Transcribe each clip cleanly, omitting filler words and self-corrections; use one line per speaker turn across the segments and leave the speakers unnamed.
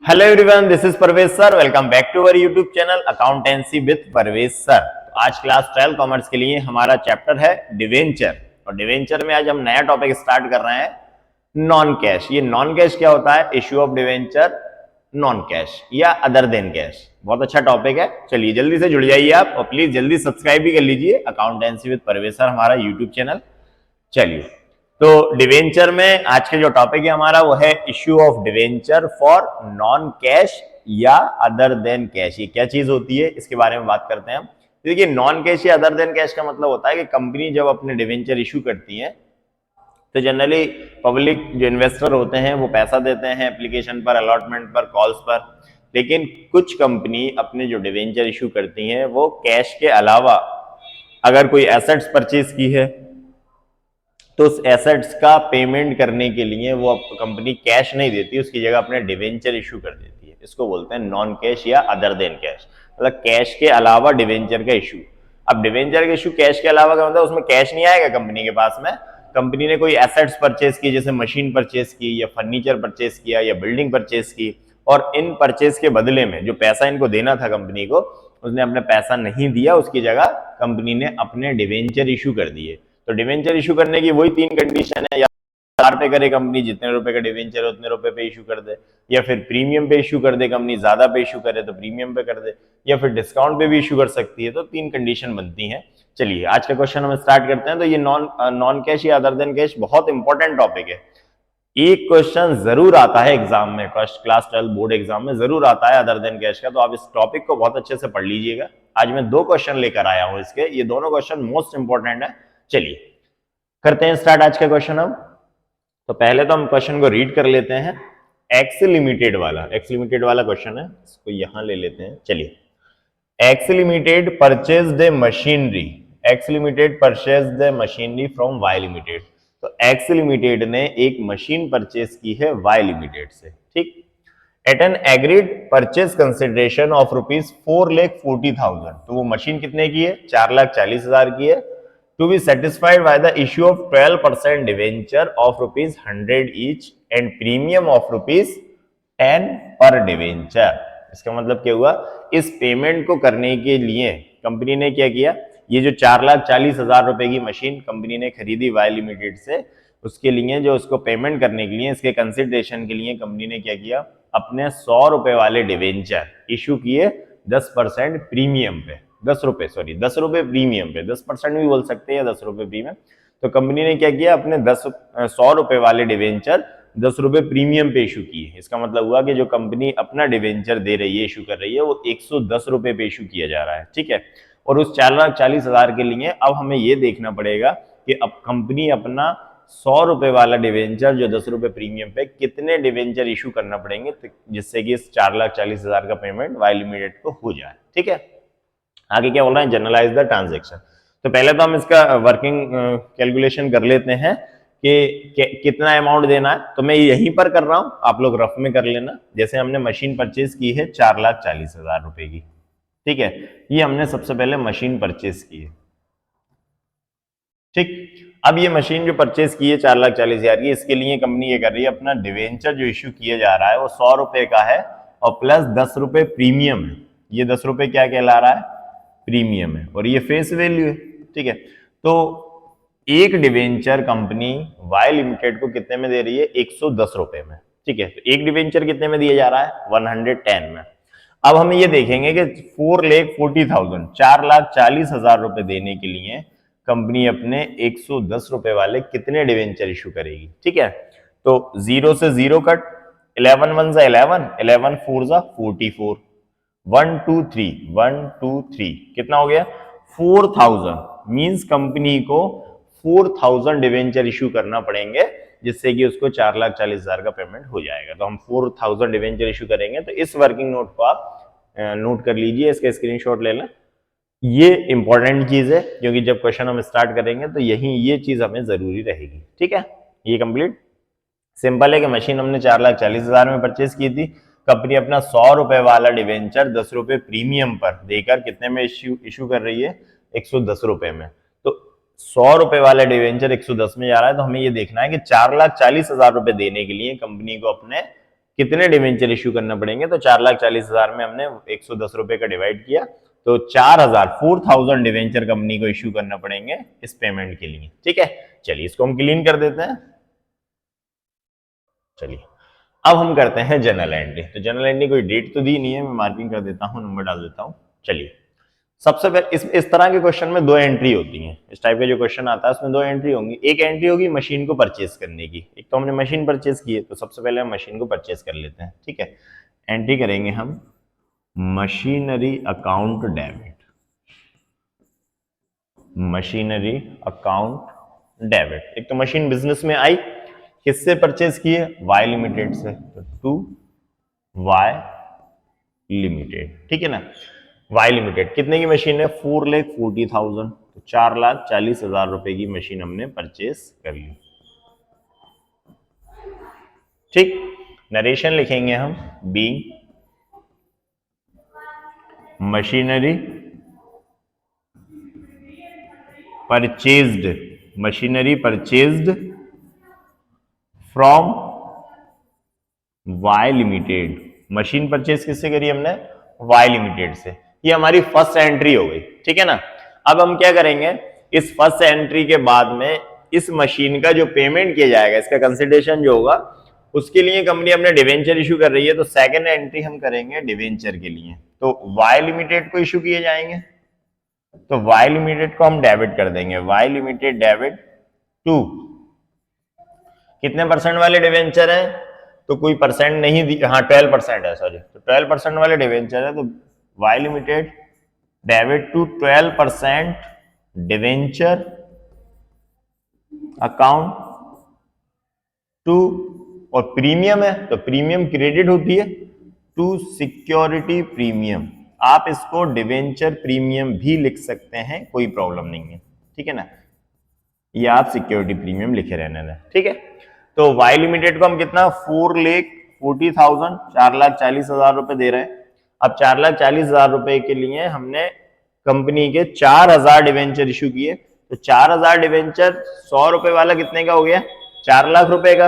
Hello everyone, this is Parvez sir. Welcome back to our YouTube channel accountancy with Parvez sir. आज class 12 commerce के लिए हमारा chapter है debenture. और डिवेंचर में आज हम नया टॉपिक स्टार्ट कर रहे हैं, नॉन कैश। ये नॉन कैश क्या होता है? Issue of debenture non cash या अदर देन कैश। बहुत अच्छा टॉपिक है। चलिए जल्दी से जुड़ जाइए आप, और प्लीज जल्दी सब्सक्राइब भी कर लीजिए अकाउंटेंसी विद परवेज सर हमारा यूट्यूब चैनल। चलिए, तो डिवेंचर में आज के जो टॉपिक है हमारा वो है issue of debenture for non cash या अदर देन कैश। ये क्या चीज होती है, इसके बारे में बात करते हैं हम। देखिए, नॉन कैश या अदर देन कैश का मतलब होता है कि कंपनी जब अपने डिवेंचर इश्यू करती है तो जनरली पब्लिक जो इन्वेस्टर होते हैं वो पैसा देते हैं एप्लीकेशन पर, अलॉटमेंट पर, कॉल्स पर। लेकिन कुछ कंपनी अपने जो डिवेंचर इश्यू करती हैं वो कैश के अलावा अगर कोई एसेट्स परचेज की है तो उस एसेट्स का पेमेंट करने के लिए वो कंपनी कैश नहीं देती, उसकी जगह अपने डिवेंचर इशू कर देती है। इसको बोलते हैं नॉन कैश या अदर देन कैश, मतलब कैश के अलावा डिवेंचर का इशू। अब डिवेंचर का इशू कैश के अलावा का मतलब उसमें कैश नहीं आएगा कंपनी के पास में। कंपनी ने कोई एसेट्स परचेज की, जैसे मशीन परचेज की या फर्नीचर परचेज किया या बिल्डिंग परचेज की, और इन परचेज के बदले में जो पैसा इनको देना था कंपनी को, उसने अपने पैसा नहीं दिया, उसकी जगह कंपनी ने अपने डिवेंचर इशू कर दिए। तो डिवेंचर इशू करने की वही 3 कंडीशन है, या हजार पे करे कंपनी, जितने रुपए का डिवेंचर है उतने रुपए पे इशू कर दे, या फिर प्रीमियम पे इशू कर दे कंपनी, ज्यादा पे इशू करे तो प्रीमियम पे कर दे, या फिर डिस्काउंट पे भी इशू कर सकती है। तो 3 कंडीशन बनती हैं। चलिए आज का क्वेश्चन हम स्टार्ट करते हैं। तो ये नॉन कैश या अदर देन कैश बहुत इंपॉर्टेंट टॉपिक है। एक क्वेश्चन जरूर आता है एग्जाम में, क्लास 12 बोर्ड एग्जाम में जरूर आता है अदर देन कैश का। तो आप इस टॉपिक को बहुत अच्छे से पढ़ लीजिएगा। आज मैं 2 क्वेश्चन लेकर आया हूं इसके, ये दोनों क्वेश्चन मोस्ट इंपॉर्टेंट है। चलिए करते हैं स्टार्ट आज का क्वेश्चन। अब तो पहले तो हम क्वेश्चन को रीड कर लेते हैं। एक्स लिमिटेड वाला क्वेश्चन है, इसको यहां ले लेते हैं। चलिए, X limited purchase the machinery, X limited purchase the machinery from Y limited. तो एक्स लिमिटेड ने एक मशीन परचेज की है वाई लिमिटेड से, ठीक। At an agreed purchase consideration of ₹4,40,000। तो वो मशीन कितने की है? 4,40,000 की है। To be satisfied by the issue of 12% debenture of ₹100 each and premium of ₹10 per debenture. इसका मतलब क्या हुआ? इस पेमेंट को करने के लिए कंपनी ने क्या किया? ये जो 4,40,000 रुपए की मशीन कंपनी ने खरीदी वाई लिमिटेड से, उसके लिए जो उसको पेमेंट करने के लिए, इसके कंसिडरेशन के लिए कंपनी ने क्या किया? अपने 100 रुपए वाले डिवेंचर इशू किए 10% प्रीमियम पे, 10 रुपए प्रीमियम पे, 10% भी बोल सकते हैं, 10 रुपए प्रीमियम। तो कंपनी ने क्या किया? अपने 100 रुपए वाले डिवेंचर 10 रुपए प्रीमियम पे इशू किए। इसका मतलब हुआ कि जो कंपनी अपना डिवेंचर दे रही है, इशू कर रही है, वो 110 रुपए पे इशू किया जा रहा है, ठीक है। और उस 4,40,000 के लिए अब हमें ये देखना पड़ेगा कि अब कंपनी अपना 100 रुपए वाला डिवेंचर जो 10 रुपए प्रीमियम पे, कितने डिवेंचर इशू करना पड़ेंगे जिससे कि इस 4,40,000 का पेमेंट वाई लिमिटेड को हो जाए, ठीक है। आगे क्या बोल रहा है? Journalise the transaction. तो पहले तो हम इसका वर्किंग कैलकुलेशन कर लेते हैं कि कितना अमाउंट देना है। तो मैं यहीं पर कर रहा हूं, आप लोग रफ में कर लेना। जैसे हमने मशीन परचेज की है 4,40,000 रुपए की, ठीक है। ये हमने सबसे पहले मशीन परचेज की है, ठीक। अब ये मशीन जो परचेज की है 4,40,000 की, इसके लिए कंपनी ये कर रही है, अपना डिवेंचर जो इश्यू किया जा रहा है वो 100 रुपए का है और प्लस 10 रुपए प्रीमियम है। ये 10 रुपए क्या कहला रहा है? प्रीमियम है, और ये फेस वैल्यू है, ठीक है। तो एक डिवेंचर कंपनी वाई लिमिटेड को कितने में दे रही है? 110 रुपए में, ठीक है। तो एक डिवेंचर कितने में दिया जा रहा है? 110 में। अब हम ये देखेंगे कि 4,40,000, 4,40,000 रुपए देने के लिए कंपनी अपने 110 रुपए वाले कितने डिवेंचर इशू करेगी, ठीक है। तो 0 से 0 कट, 11 1 जा 11, 11 4 जा 44, 1 2 3, 1 2 3, कितना हो गया? 4,000। मींस कंपनी को 4,000 डिवेंचर इशू करना पड़ेंगे जिससे कि उसको 4,40,000 का पेमेंट हो जाएगा। तो हम 4,000 डिवेंचर इशू करेंगे। तो इस वर्किंग नोट को आप नोट कर लीजिए, इसका स्क्रीनशॉट ले लें। ये इंपॉर्टेंट चीज है क्योंकि जब क्वेश्चन हम स्टार्ट करेंगे तो यही ये चीज हमें जरूरी रहेगी, ठीक है। ये कंप्लीट सिंपल है कि मशीन हमने 4,40,000 में परचेज की थी। कंपनी अपना 100 रुपए वाला डिवेंचर 10 रुपए प्रीमियम पर देकर कितने में इशू कर रही है? 110 रुपए में। तो 100 रुपए वाला डिवेंचर 110 में जा रहा है। तो हमें ये देखना है कि 4,40,000 रुपए देने के लिए कंपनी को अपने कितने डिवेंचर इश्यू करना पड़ेंगे, तो 4,40,000 में हमने 110 रुपए का डिवाइड किया, तो 4,000 डिवेंचर कंपनी को इश्यू करना पड़ेंगे इस पेमेंट के लिए। ठीक है, चलिए इसको हम क्लीन कर देते हैं। चलिए अब हम करते हैं जनरल एंट्री। तो जनरल एंट्री कोई डेट तो दी नहीं है, मैं मार्किंग कर देता हूं, नंबर डाल देता हूं। चलिए सबसे पहले इस तरह के क्वेश्चन में दो एंट्री होती हैं। इस टाइप का जो क्वेश्चन आता है उसमें दो एंट्री होंगी। एक एंट्री होगी मशीन को परचेज करने की। एक तो हमने मशीन परचेज की है, तो सबसे पहले हम मशीन को परचेज कर लेते हैं। ठीक है, एंट्री करेंगे हम machinery account debit, machinery account debit. एक तो मशीन बिजनेस में आई, किससे परचेज की है, वाई लिमिटेड से, तो टू वाई लिमिटेड। ठीक है ना, वाई लिमिटेड कितने की मशीन है, 4,40,000, तो 4,40,000 रुपए की मशीन हमने परचेज कर ली। ठीक, नरेशन लिखेंगे हम being machinery purchased, machinery purchased from Y limited. Machine purchase किससे करी हमने, वाई लिमिटेड से। ये हमारी फर्स्ट एंट्री हो गई। ठीक है ना, अब हम क्या करेंगे, इस फर्स्ट एंट्री के बाद में इस मशीन का जो पेमेंट किया जाएगा, इसका कंसिडरेशन जो होगा, उसके लिए कंपनी अपने डिवेंचर इशू कर रही है, तो सेकंड एंट्री हम करेंगे डिवेंचर के लिए। तो वाई लिमिटेड को इशू किए जाएंगे, तो वाई लिमिटेड को हम डेबिट कर देंगे, वाई लिमिटेड डेबिट टू, कितने परसेंट वाले डिवेंचर हैं, तो कोई परसेंट नहीं दी, हाँ 12% है, सॉरी, तो 12% वाले डिवेंचर है, तो Y limited debit to 12% debenture account to, और प्रीमियम है तो प्रीमियम क्रेडिट होती है टू सिक्योरिटी प्रीमियम। आप इसको डिवेंचर प्रीमियम भी लिख सकते हैं, कोई प्रॉब्लम नहीं है। ठीक है ना, या आप सिक्योरिटी प्रीमियम लिखे रहने दें। ठीक है, तो वाई लिमिटेड को हम कितना, 4,40,000, 4,40,000 रुपए दे रहे हैं। अब 4,40,000 रुपए के लिए हमने कंपनी के 4,000 डिवेंचर इशू किए, तो 4,000 डिवेंचर 100 रुपए वाला कितने का हो गया, 4 लाख रुपए का,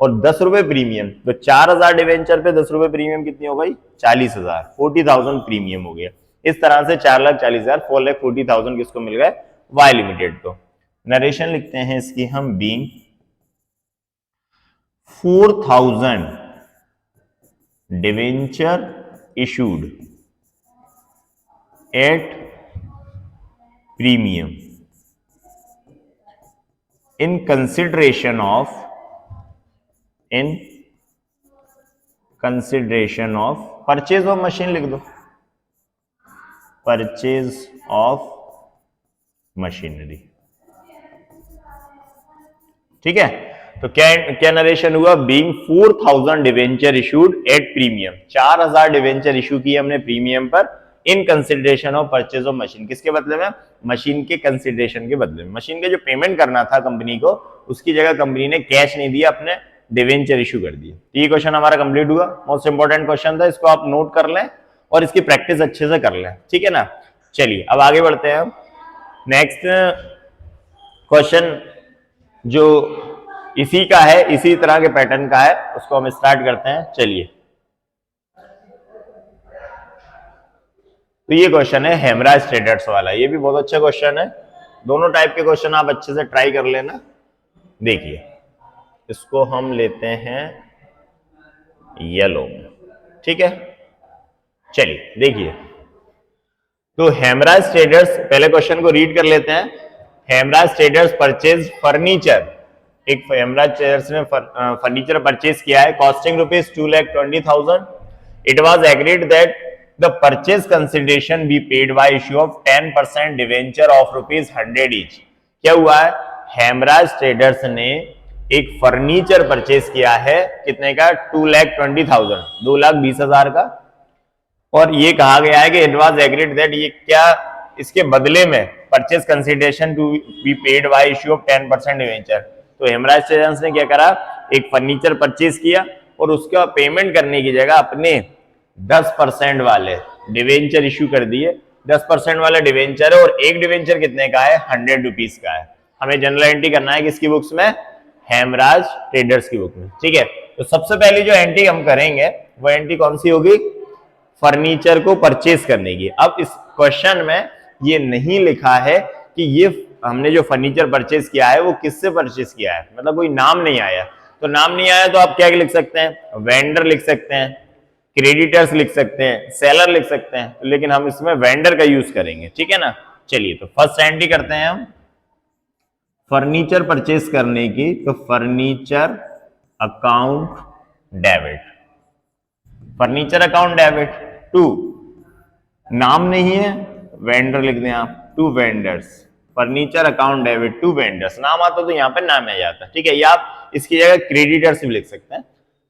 और 10 रुपए प्रीमियम, तो 4,000 डिवेंचर पे 10 रुपए प्रीमियम कितनी हो गई, 40,000, 40,000 प्रीमियम हो गया। इस तरह से 4,40,000, 4,40,000 किसको मिल गए, वाई लिमिटेड को। नरेशन लिखते हैं इसकी हम being 4,000 debenture issued at premium in consideration of purchase of machine, लिख दो purchase of machinery। ठीक है, तो क्या नरेशन हुआ, being 4,000 debenture issued at premium, 4,000 debenture issue किए हमने प्रीमियम पर, in consideration of purchase of machine. किसके बदले में, मशीन के कंसिडरेशन के बदले में। मशीन के जो पेमेंट करना था कंपनी को, उसकी जगह कंपनी ने कैश नहीं दिया, अपने डिवेंचर इशू कर दिए। तो ये क्वेश्चन हमारा कंप्लीट हुआ, मोस्ट इंपॉर्टेंट क्वेश्चन था, इसको आप नोट कर लें और इसकी प्रैक्टिस अच्छे से कर लें। ठीक है ना, चलिए अब आगे बढ़ते हैं। नेक्स्ट क्वेश्चन जो इसी का है, इसी तरह के पैटर्न का है, उसको हम स्टार्ट करते हैं। चलिए, तो ये क्वेश्चन है हेमराज ट्रेडर्स वाला। ये भी बहुत अच्छा क्वेश्चन है, दोनों टाइप के क्वेश्चन आप अच्छे से ट्राई कर लेना। देखिए, इसको हम लेते हैं येलो में। ठीक है, चलिए देखिए, तो हेमराज ट्रेडर्स, पहले क्वेश्चन को रीड कर लेते हैं। हेमराज ट्रेडर्स परचेज फर्नीचर, एक हेमराज ट्रेडर्स ने फर्नीचर परचेज किया है, costing rupees 2,20,000। It was agreed that the purchase consideration B paid by issue of 10% debenture of rupees 100 each. क्या हुआ है, हेमराज ट्रेडर्स ने एक फर्नीचर परचेज किया है, कितने का, 2,20,000, 2,20,000 का, और ये कहा गया है कि इट वाज एग्रीड दैट, ये क्या, इसके बदले में purchase consideration to be paid by issue of 10% debenture. तो हेमराज ट्रेडर्स ने क्या करा, एक फर्नीचर परचेज किया और उसका पेमेंट करने की जगह अपने 10% वाले डिवेंचर इश्यू कर दिए। 10% वाला डिवेंचर है और एक डिवेंचर कितने का है, 100 रुपीज का है। हमें जनरल एंट्री करना है किसकी बुक्स में, हेमराज ट्रेडर्स की बुक में। ठीक है, तो सबसे पहली जो एंट्री हम करेंगे वो एंट्री कौन सी होगी, फर्नीचर को परचेज करने की। अब इस क्वेश्चन में ये नहीं लिखा है कि ये हमने जो फर्नीचर परचेज किया है वो किससे परचेज किया है, मतलब कोई नाम नहीं आया। तो नाम नहीं आया तो आप क्या लिख सकते हैं, वेंडर लिख सकते हैं, क्रेडिटर्स लिख सकते हैं, सेलर लिख सकते हैं, लेकिन हम इसमें वेंडर का यूज करेंगे। ठीक है ना। चलिए तो फर्स्ट एंट्री करते हैं हम फर्नीचर परचेज करने की, तो furniture account debit, furniture account debit to, नाम नहीं है वेंडर लिख दें आप, to vendors, furniture account debit to vendors, नाम आता तो यहाँ पे नाम आ जाता। ठीक है, या आप इसकी जगह क्रेडिटर्स भी लिख सकते हैं।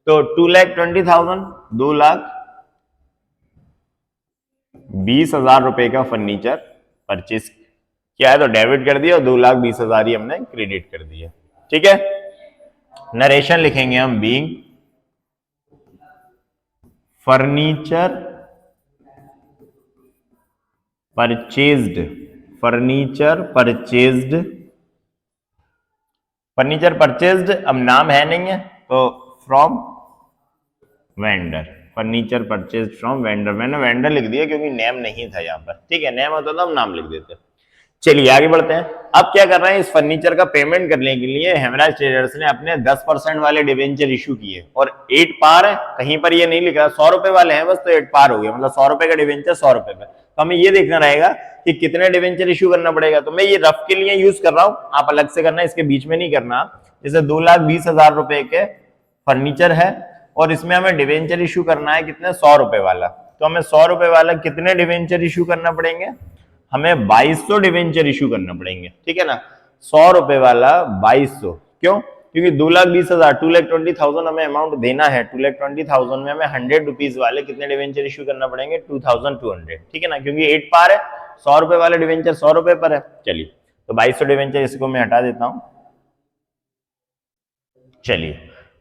तो 2,20,000, 2,20,000 रुपए का फर्नीचर परचेज किया है, तो डेबिट कर दिया और 2,20,000 ही हमने क्रेडिट कर दिया। ठीक है, नरेशन लिखेंगे हम, being furniture purchased, furniture purchased, furniture purchased, अब नाम है नहीं है तो from vendor, furniture purchased from vendor, मैंने वेंडर लिख दिया क्योंकि नेम नहीं था यहाँ पर। ठीक है, नेम होता तो हम नाम लिख देते। चलिए आगे बढ़ते हैं। अब क्या कर रहे हैं, इस फर्नीचर का पेमेंट करने के लिए हेमराज ट्रेडर्स ने अपने 10% वाले डिवेंचर इशू किए और 8 पार है, कहीं पर ये नहीं लिख रहा, 100 रुपए वाले हैं बस, तो 8 पार हो गया, मतलब 100 रुपए का डिवेंचर 100 रुपए पे। तो हमें ये देखना रहेगा कि कितने डिवेंचर इशू करना पड़ेगा। तो मैं ये रफ के लिए यूज कर रहा हूं, आप अलग से करना, इसके बीच में नहीं करना। जैसे 2,20,000 रुपए के फर्नीचर है और इसमें हमें डिवेंचर इशू करना है कितने, 100 रुपए वाला। तो हमें 100 रुपए वाला कितने डिवेंचर इशू करना पड़ेंगे, हमें 2,200 डिवेंचर इशू करना पड़ेंगे। ठीक है ना, 100 रुपए वाला 2,200, क्यों, क्योंकि 2,20,000, 2,20,000 हमें अमाउंट देना है, 2,20,000 में हमें 100 रुपीज वाले कितने डिवेंचर इशू करना पड़ेंगे, 2,200। ठीक है ना, क्योंकि 8 पार है, 100 रुपए वाले डिवेंचर 100 रुपए पर है। चलिए तो 2,200 डिवेंचर इसको मैं हटा देता हूं। चलिए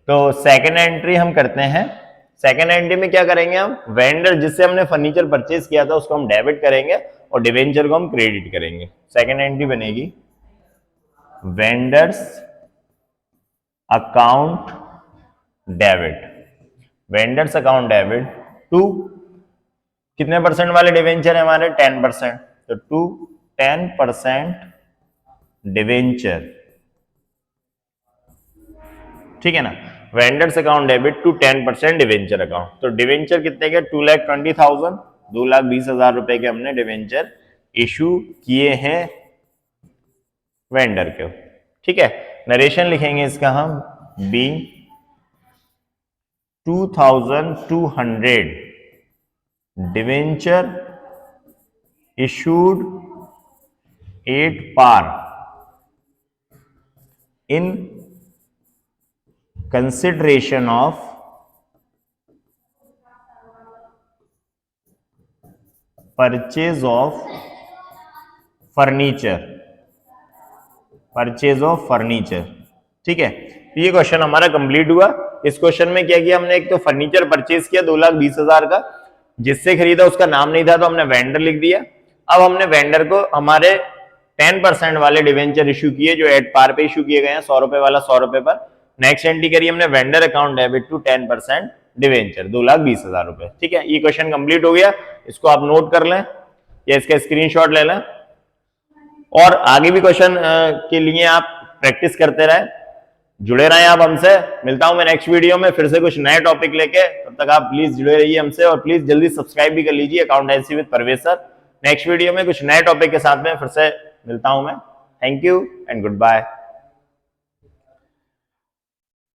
तो सेकेंड एंट्री हम करते हैं। सेकेंड एंट्री में क्या करेंगे हम, वेंडर जिससे हमने फर्नीचर परचेज किया था उसको हम डेबिट करेंगे और डिवेंचर को हम क्रेडिट करेंगे। सेकेंड एंट्री बनेगी vendors account debit, vendors account debit to, कितने परसेंट वाले डिवेंचर है हमारे, 10%, तो टू 10% डिवेंचर। ठीक है ना, vendors account debit to 10% debenture account. तो डिवेंचर कितने के, 2,20,000, 2,20,000 रुपए के हमने डिवेंचर इशू किए हैं वेंडर को। ठीक है, नरेशन लिखेंगे इसका हम, being 2,200 debenture issued 8 par in consideration of purchase of furniture, purchase of furniture. ठीक है, तो ये क्वेश्चन हमारा कंप्लीट हुआ। इस क्वेश्चन में क्या किया हमने, एक तो फर्नीचर परचेज किया 2,20,000 का, जिससे खरीदा उसका नाम नहीं था तो हमने वेंडर लिख दिया। अब हमने वेंडर को हमारे 10% वाले डिवेंचर इशू किए जो 8 पार पे इशू किए गए हैं, 100 रुपए वाला 100 रुपए पर। नेक्स्ट एंट्री करिए हमने vendor account debit to 10% debenture, 2,20,000 रुपए। ठीक है, ये क्वेश्चन कंप्लीट हो गया, इसको आप नोट कर लें या इसका स्क्रीनशॉट ले लें और आगे भी क्वेश्चन के लिए आप प्रैक्टिस करते रहें, जुड़े रहें आप हमसे। मिलता हूं मैं नेक्स्ट वीडियो में फिर से कुछ नए टॉपिक लेके, तब तक आप प्लीज जुड़े रहिए हमसे और प्लीज जल्दी सब्सक्राइब भी कर लीजिए accountancy with Parvez sir. Next video में कुछ नए टॉपिक के साथ में फिर से मिलता हूं मैं। Thank you and good bye.